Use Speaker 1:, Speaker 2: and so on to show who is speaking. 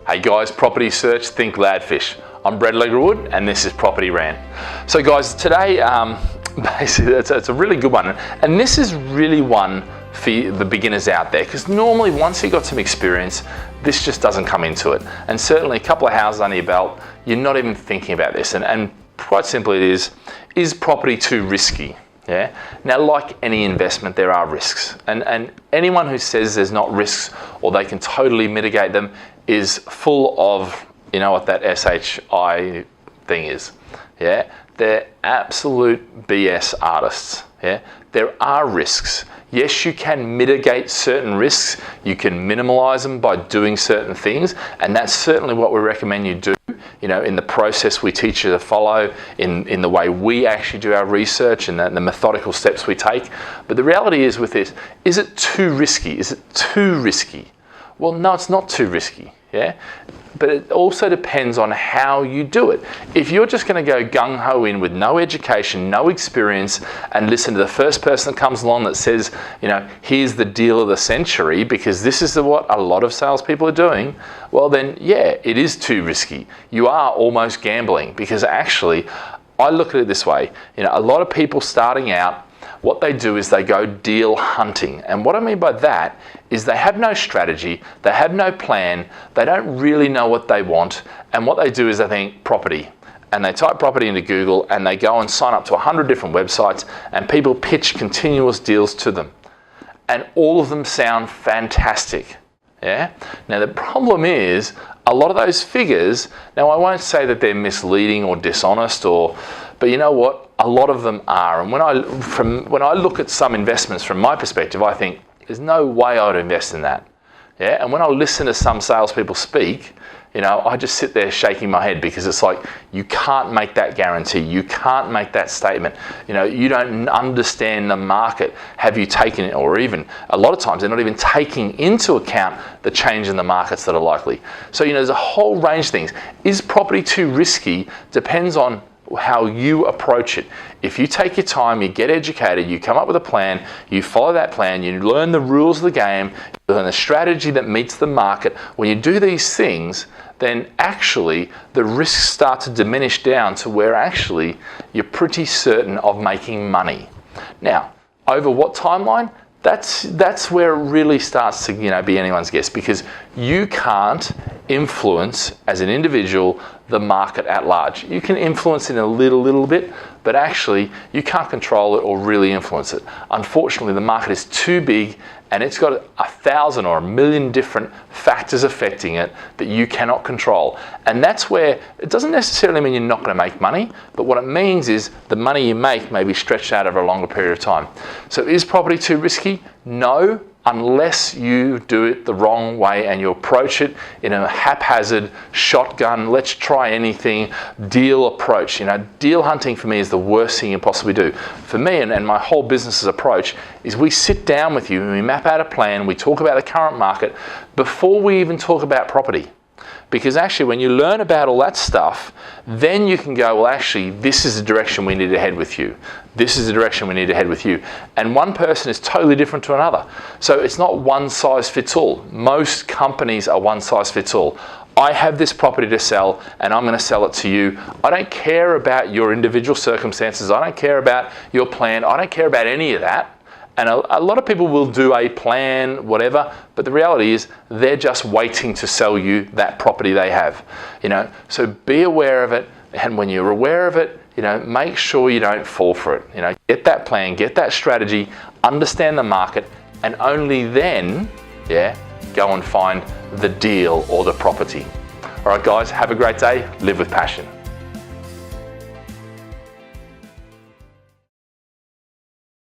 Speaker 1: Hey guys, property search, think Gladfish. I'm Brett Alegre-Wood and this is Property Rant. So guys, today, basically it's a really good one. And this is really one for the beginners out there, because normally once you've got some experience, this just doesn't come into it. And certainly a couple of houses under your belt, you're not even thinking about this. And quite simply it is property too risky? Yeah. Now, like any investment, there are risks, and anyone who says there's not risks or they can totally mitigate them is full of, you know what that SHI thing is. Yeah, they're absolute BS artists. Yeah, there are risks. Yes, you can mitigate certain risks. You can minimize them by doing certain things, and that's certainly what we recommend you do. You know, in the process we teach you to follow, in the way we actually do our research and the methodical steps we take. But the reality is with this, is it too risky? Is it too risky? Well, no, it's not too risky. Yeah, but it also depends on how you do it. If you're just going to go gung-ho in with no education, no experience, and listen to the first person that comes along that says, you know, here's the deal of the century, because this is what a lot of salespeople are doing, well then, yeah, it is too risky. You are almost gambling, because actually, I look at it this way, you know, a lot of people starting out, what they do is they go deal hunting. And what I mean by that is they have no strategy, they have no plan, they don't really know what they want, and what they do is they think property. And they type property into Google and they go and sign up to 100 different websites and people pitch continuous deals to them. And all of them sound fantastic. Yeah. Now the problem is a lot of those figures, now I won't say that they're misleading or dishonest, but you know what? A lot of them are. And when I look at some investments from my perspective, I think there's no way I would invest in that. Yeah. And when I listen to some salespeople speak, you know, I just sit there shaking my head, because it's like, you can't make that guarantee. You can't make that statement. You know, you don't understand the market. Have you taken it, or even a lot of times they're not even taking into account the change in the markets that are likely. So, you know, there's a whole range of things. Is property too risky? Depends on how you approach it. If you take your time, you get educated, you come up with a plan, you follow that plan, you learn the rules of the game, you learn the strategy that meets the market. When you do these things, then actually the risks start to diminish down to where actually you're pretty certain of making money. Now, over what timeline? That's where it really starts to, you know, be anyone's guess, because you can't influence as an individual the market at large. You can influence it a little bit, but actually you can't control it or really influence it. Unfortunately, the market is too big and it's got 1,000 or 1,000,000 different factors affecting it that you cannot control. And that's where it doesn't necessarily mean you're not going to make money, but what it means is the money you make may be stretched out over a longer period of time. So is property too risky? No, unless you do it the wrong way and you approach it in a haphazard, shotgun, let's try anything deal approach. You know, deal hunting for me is the worst thing you possibly do. For me and my whole business's approach is we sit down with you and we map out a plan, we talk about the current market before we even talk about property. Because actually when you learn about all that stuff, then you can go, well actually this is the direction we need to head with you. This is the direction we need to head with you. And one person is totally different to another. So it's not one size fits all. Most companies are one size fits all. I have this property to sell and I'm going to sell it to you. I don't care about your individual circumstances. I don't care about your plan. I don't care about any of that. And a lot of people will do a plan, whatever, but the reality is they're just waiting to sell you that property they have. You know, so be aware of it, and when you're aware of it, you know, make sure you don't fall for it. You know, get that plan, get that strategy, understand the market, and only then, yeah, go and find the deal or the property. All right, guys, have a great day. Live with passion.